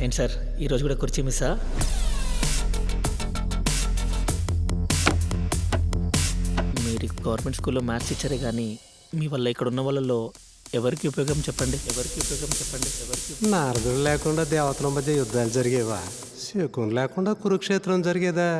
ఏంటి సార్ ఈరోజు కూడా కుర్చీ మిస్సా? మీరు గవర్నమెంట్ స్కూల్లో మ్యాథ్స్ టీచరే కానీ మీ వల్ల ఇక్కడ ఉన్న వాళ్ళలో ఎవరికి ఉపయోగం చెప్పండి? నారదుడు లేకుండా దేవతల మధ్య యుద్ధాలు జరిగేవా? శకున్ లేకుండా కురుక్షేత్రం జరిగేదా?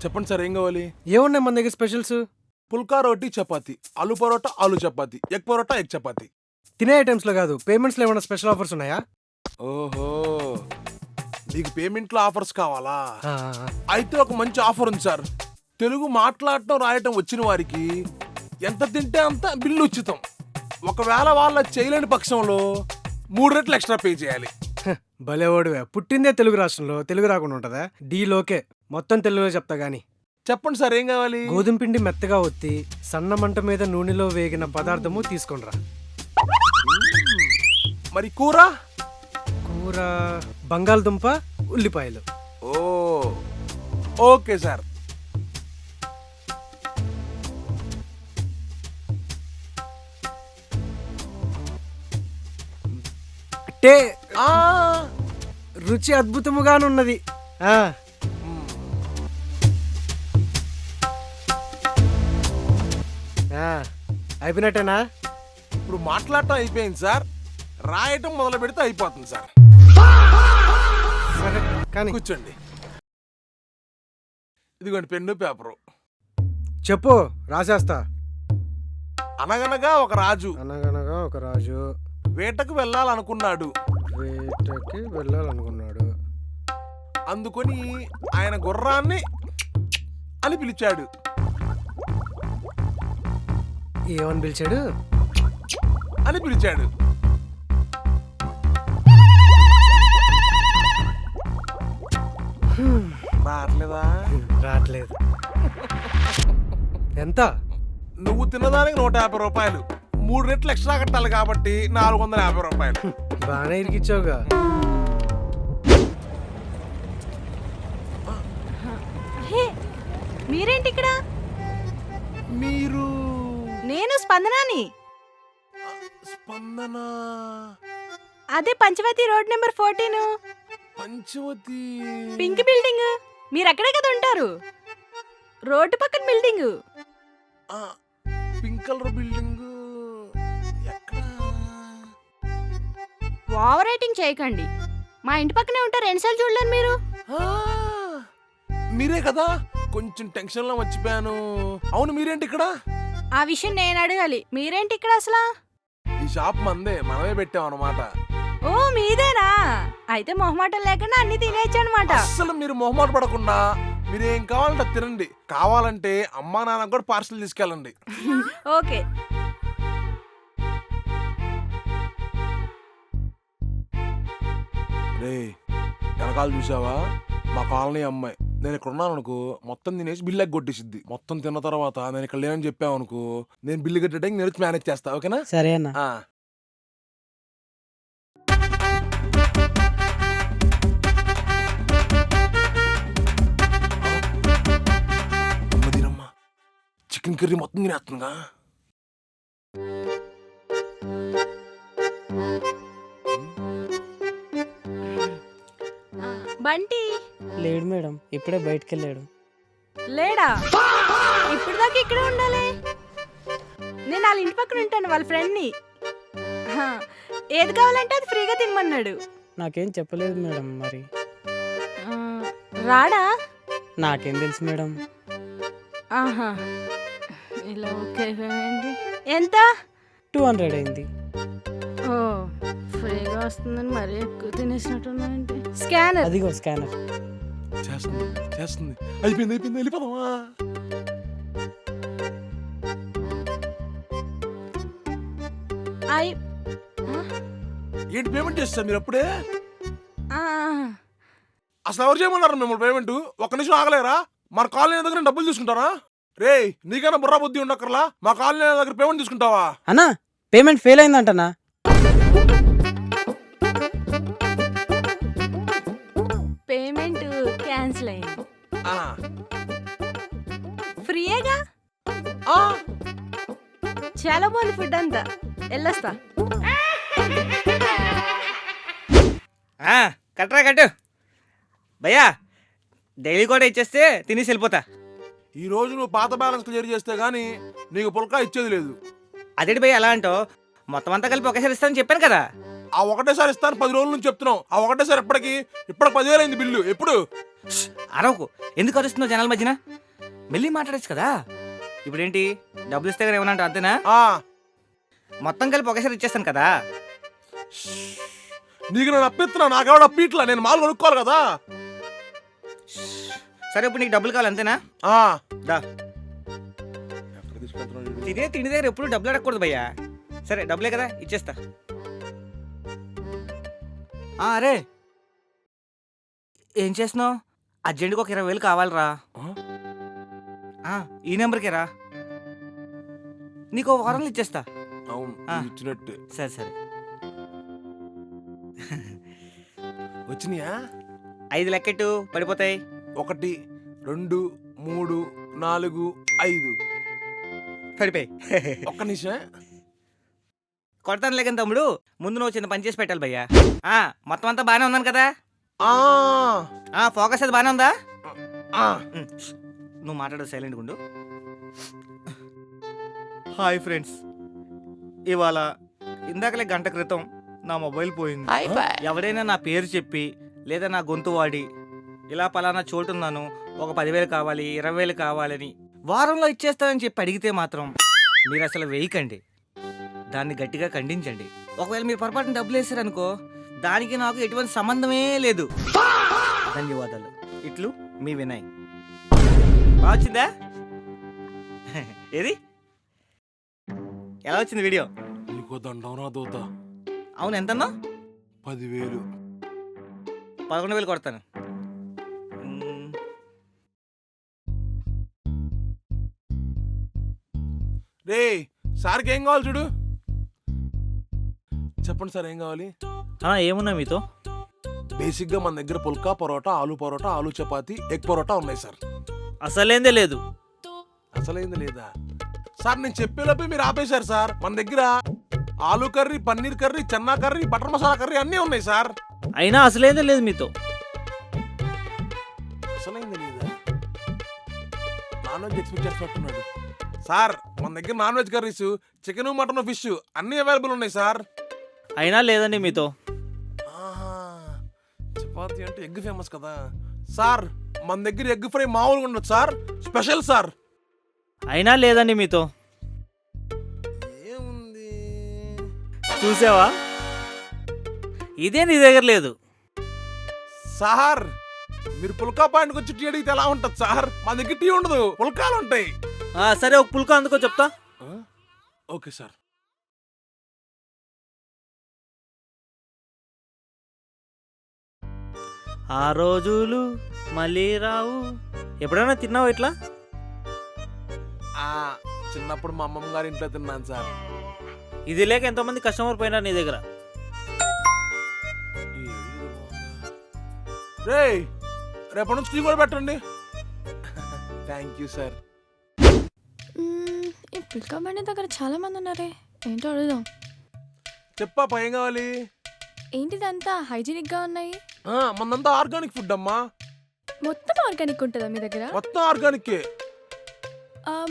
చెప్పండి సార్, ఏం కావాలి? ఏమున్నాయి మన దగ్గర స్పెషల్స్? పుల్కా రోటీ చపాతి, ఆలు పరోటా ఆలు చపాతి, ఎగ్ పరోటా ఎగ్ చపాతి. తినే ఐటమ్స్ లో కాదు, పేమెంట్స్ లో ఏమైనా స్పెషల్ ఆఫర్స్ ఉన్నాయా? ఓహో, మీకు పేమెంట్ లో ఆఫర్స్ కావాలా? ఆ, అయితే ఒక మంచి ఆఫర్ ఉంది సార్. తెలుగు మాట్లాడటం రాయటం వచ్చిన వారికి ఎంత తింటే అంత బిల్లు ఉచితం. ఒకవేళ వాళ్ళ చేయలేని పక్షంలో 3 రెట్లు ఎక్స్ట్రా పే చేయాలి. భలే ఓడివే. పుట్టిందే తెలుగు రాష్ట్రంలో, తెలుగు రాకుండా ఉంటుందా? డీలోకే మొత్తం తెలుగులో చెప్తా గానీ. చెప్పండి సార్, ఏం కావాలి? గోధుమ పిండి మెత్తగా ఒత్తి సన్న మంట మీద నూనెలో వేగిన పదార్థము తీసుకొనిరా. మరి కూర? కూర బంగాళదుంప ఉల్లిపాయలు. ఓ ఓకే సార్. టే ఆ రుచి అద్భుతముగానున్నది. ఆ, ఆ, అయిపోయినట్టేనా? ఇప్పుడు మాట్లాడటం అయిపోయింది సార్, రాయటం మొదలు పెడితే అయిపోతుంది సార్. సరే కానీ కూర్చోండి. ఇదిగోండి పెన్ను పేపరు. చెప్పు, రాసేస్తా. అనగనగా ఒక రాజు అనగనగా ఒక రాజు వేటకు వెళ్ళాలనుకున్నాడు. వేటకి వెళ్ళాలనుకున్నాడు. అందుకొని ఆయన గుర్రాన్ని అని పిలిచాడు. ఏమని పిలిచాడు? అని పిలిచాడు. రావట్లేదా? రావట్లేదు. ఎంత? నువ్వు తిన్నదానికి 150 రూపాయలు, 3 రెట్లు ఎక్స్ట్రా కట్టాలి కాబట్టి 450 రూపాయలు. బాగానే ఇరికిచ్చావుగా. హే, మీరేంటి ఇక్కడ? మీరు నేను స్పందనాని. స్పందన? అదే Panchavati road number 14 Panchavati pink building. మీరు అక్కడే కదా ఉంటారు, రోడ్డు పక్కన బిల్డింగ్. ఆ, పింక్ కలర్ బిల్డింగ్ ఎక్కడ? ఓవర్ రైటింగ్ చేయకండి, మా ఇంటి పక్కనే ఉంటారు. రెండుసార్లు చూడలేరు మీరు. ఆ, మీరే కదా, కొంచెం టెన్షన్ లో మర్చిపోయాను. అవును, మీరేంటి ఇక్కడ? ఆ విషయం నేను అడగాలి, మీరేంటి ఇక్కడ అసలు? ఈ షాప్ మందే, మనమే పెట్టాం అన్నమాట. ఓ మీదేనా? అయితే మొహమాటం లేకుండా అన్ని తినేయచ్చు అనమాట. అసలు మీరు మొహమాట పడకుండా మీరేం కావాలంటే అది తినండి. కావాలంటే అమ్మా నాన్నకు కూడా పార్సల్ తీసుకెళ్ళండి. ఓకే. రే, వెనకాల చూసావా? మా కాలనీ అమ్మాయి. నేను ఇక్కడ ఉన్నాను అనుకో, మొత్తం తినేసి బిల్లు కొట్టేసిద్ది. మొత్తం తిన్న తర్వాత నేను ఇక్కడ లేనని చెప్పావు అనుకో, నేను బిల్లు కట్టడానికి నేను వచ్చి మేనేజ్ చేస్తా. ఓకేనా? సరే అన్న. ఆ. అమ్మదిరమ్మా, చికెన్ కర్రీ మొత్తం తినేస్తుందిగా. బంటి లేడు మేడం, ఇప్పుడే బయటికి వెళ్ళాడు. లేడా? ఇప్పుడు దాకా ఇక్కడే ఉండాలి. నేను వాళ్ళ ఇంటి పక్కన ఉంటాను, వాళ్ళ ఫ్రెండ్ని. హా, ఏది కావాలంటే అది ఫ్రీగా తినమన్నాడు. నాకేం చెప్పలేదు మేడం. మరి ఆ, రాడా? నాకేం తెలుసు మేడం. ఆహా, ఇలా ఓకే అండి. ఎంత? 200 అయింది. ఓ, ఫ్రీగా వస్తుందని మరీ ఎక్కువ తినేసినట్టున్నాయండి. స్కానర్. అదిగో స్కానర్. చేస్తుంది చేస్తుంది, అయిపోయింది అయిపోయింది, వెళ్ళిపోదామా? ఏంటి పేమెంట్ చేస్తారు మీరు అప్పుడే? ఆ, అసలు ఎవరు చేయమన్నారు మిమ్మల్ని పేమెంట్? ఒక్క నిమిషం ఆగలేరా? మన కాలనీ దగ్గర నేను డబ్బులు తీసుకుంటారా? రే నీకైనా బుర్రా బుద్ధి ఉండక్కర్లా? మా కాలనీ దగ్గర పేమెంట్ తీసుకుంటావా? అన్నా పేమెంట్ ఫెయిల్ అయిందంటనా? పేమెంట్ క్యాన్సిల్ అయింది. ఆ, ఫ్రీయేగా, ఆ, చాలా బాగుంది ఫుడ్ అంతా. వెళ్ళొస్తా. కట్టరా కట్టు భయ్యా. డైలీ కూడా ఇచ్చేస్తే తినేసి వెళ్ళిపోతా. ఈ రోజు నువ్వు పాత బ్యాలెన్స్ క్లియర్ చేస్తే గానీ నీకు పుల్కా ఇచ్చేది లేదు. అదేంటి భయ్య అలా అంటావు? మొత్తం అంతా కలిపి ఒకేసారి ఇస్తానని చెప్పాను కదా. ఆ ఒకటేసారి ఇస్తాను 10 రోజుల నుంచి చెప్తున్నావు. ఆ ఒకటేసారి ఇప్పటికి 10,000 అయింది బిల్లు. ఎప్పుడు? అరవకు, ఎందుకు అరుస్తున్నావు జనాల మధ్యన? మెల్లి మాట్లాడచ్చు కదా. ఇప్పుడేంటి డబ్బులు ఇస్తే కానీ ఏమన్నా అంతేనా? ఆ, మొత్తం కలిపి ఒకేసారి ఇచ్చేస్తాను కదా. నీకు నేను అప్పిస్తున్నా, నాకెవడ అప్పిట్లా. నేను మాలు కొనుక్కోవాలి కదా. సరే ఇప్పుడు నీకు డబ్బులు కావాలి అంతేనా? ఆ, దా. ఎక్కడ తీసుకెళ్తున్నావు వీడు? తినే తిండి దగ్గర ఎప్పుడు డబ్బులు అడగకూడదు భయ్యా. సరే డబ్బులే కదా ఇచ్చేస్తా. అరే ఏం చేస్తున్నావు? అర్జెంటుగా ఒక 20,000 కావాలరా. ఈ నెంబర్కి రా, నీకు ఒక వారంలో ఇచ్చేస్తా. అవును, ఆ. నువ్వు ఇచ్చినట్టు సరే సరే. వచ్చినాయా? 5 లెక్కెట్టు పడిపోతాయి. 1 2 3 4 5. పడిపోయి. ఒక్క నిమిషం. కొడతాను లేకని తమ్ముడు, ముందు నువ్వు చిన్న పని చేసి పెట్టాలి భయ్యా. మొత్తం అంతా బాగానే ఉన్నాను కదా? ఆ, ఫోకస్ అది బాగానే ఉందా? ఆ. నువ్వు మాట్లాడు, సైలెంట్గా ఉండు. హాయ్ ఫ్రెండ్స్, ఇవాళ ఇందాకలే గంట క్రితం నా మొబైల్ పోయింది. ఎవరైనా నా పేరు చెప్పి లేదా నా గొంతు వాడి ఇలా పలానా చోటున్నాను, ఒక 10,000 కావాలి, 20,000 కావాలని వారంలో ఇచ్చేస్తానని చెప్పి అడిగితే మాత్రం మీరు అసలు వేయకండి, దాన్ని గట్టిగా ఖండించండి. ఒకవేళ మీరు పొరపాటున డబ్బులు వేసారనుకో, దానికి నాకు ఎటువంటి సంబంధమే లేదు. ధన్యవాదాలు. ఇట్లు మీ వినయ్. బాగా వచ్చిందా? ఏది ఎలా వచ్చింది వీడియో? నీకో దండం రా దూత. అవును ఎంతన్నా? 10,000. 11,000 కొడతాను. రే సార్కి ఏం కావాలి చూడు. చెప్పండి సార్, ఏం కావాలి? ఏమున్నా మీతో? బేసిక్గా మన దగ్గర పుల్కా పరోటా, ఆలు పరోటా, ఆలు చపాతి, ఎగ్ పరోటా ఉన్నాయి సార్. అసలేందే లేదు. అసలైంది లేదా సార్? నేను చెప్పేలోపే మీరు ఆపేశారు సార్. మన దగ్గర aloo curry, paneer curry, chana curry, butter masala curry అన్నీ ఉన్నాయి సార్. అయినా అసలేందే లేదు మీతో. అసలైంది లేదా? నాన్ వెజ్ ఎక్స్పెక్ట్ చేస్తున్నట్టున్నాడు సార్. మన దగ్గర non veg curries, chicken, mutton, fish అన్నీ అవైలబుల్ ఉన్నాయి సార్. అయినా లేదండి మీతో. ఆహా, చపాతి అంటే ఎగ్ ఫేమస్ కదా సార్. మన దగ్గర ఎగ్ ఫ్రై మామూలుగా ఉండదు సార్, స్పెషల్ సార్. అయినా లేదండి మీతో. ఏముంది చూసావా, ఇదే నీ దగ్గర లేదు. సార్? మీరు పుల్కా పాయింట్కి వచ్చి టీ అడిగితే ఎలా ఉంటుంది సార్? మా దగ్గర టీ ఉండదు, పుల్కాలు ఉంటాయి. సరే ఒక పుల్కా అందుకో చెప్తా. Okay sir. ఆ రోజులు మళ్ళీ రావు. ఎప్పుడైనా తిన్నావు ఇట్లా? చిన్నప్పుడు మా అమ్మమ్మ గారి ఇంట్లో తిన్నాను సార్. ఇది లేక ఎంతోమంది కస్టమర్ పోయినారు నీ దగ్గర. రే రేపటి నుంచి టీ కూడా పెట్టండి. Thank you sir. ఈ పుల్కా బండి దగ్గర చాలా మంది ఉన్నారే, ఏంటో అడుగుదాం. చెప్పా ఏం కావాలి? ఏంటిదంతా హైజీనిక్ గా ఉన్నాయి? మనంతా ఆర్గానిక్ ఫుడ్ అమ్మా. మొత్తం ఆర్గానిక్ ఉంటుందా మీ దగ్గర? మొత్తం ఆర్గానిక్.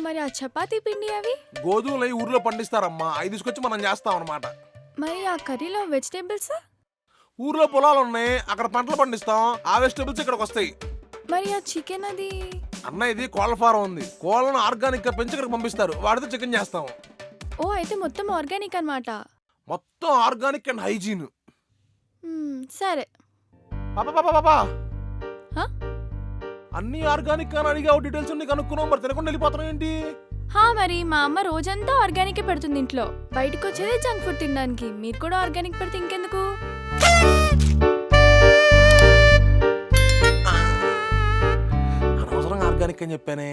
మరి ఆ చపాతీ పిండి అవి? గోధుమలు అవి ఊర్లో పండిస్తారమ్మా, అవి తీసుకొచ్చి మనం చేస్తాం అనమాట. మరి ఆ కర్రీలో వెజిటేబుల్స్? ఊర్లో పొలాలు ఉన్నాయి, అక్కడ పంటలు పండిస్తాం, ఆ వెజిటేబుల్స్ ఇక్కడికి వస్తాయి. మరి ఆ చికెన్ అది? అన్న ఇది కోళ్ళ ఫారం ఉంది, కోళ్ళను ఆర్గానిక్ గా పెంచి ఇక్కడికి పంపిస్తారు, వాడితో చికెన్ చేస్తాం. ఓ అయితే మొత్తం ఆర్గానిక్ అన్నమాట. మొత్తం ఆర్గానిక్ అండ్ హైజీన్. సరే. పాపా హ? అన్ని ఆర్గానిక్ అని అడిగావు, డీటెయిల్స్ అన్ని కనుక్కున్నావు, మరి తినకుండా వెళ్ళిపోతాం ఏంటి? మరి మా అమ్మ రోజంతా ఆర్గానిక్ పెడుతుంది ఇంట్లో, బయటకు వచ్చేదే జంక్ ఫుడ్ తినడానికి. మీరు కూడా ఆర్గానిక్ పెడితే ఇంకెందుకు? ఆర్గానిక్ అని చెప్పానే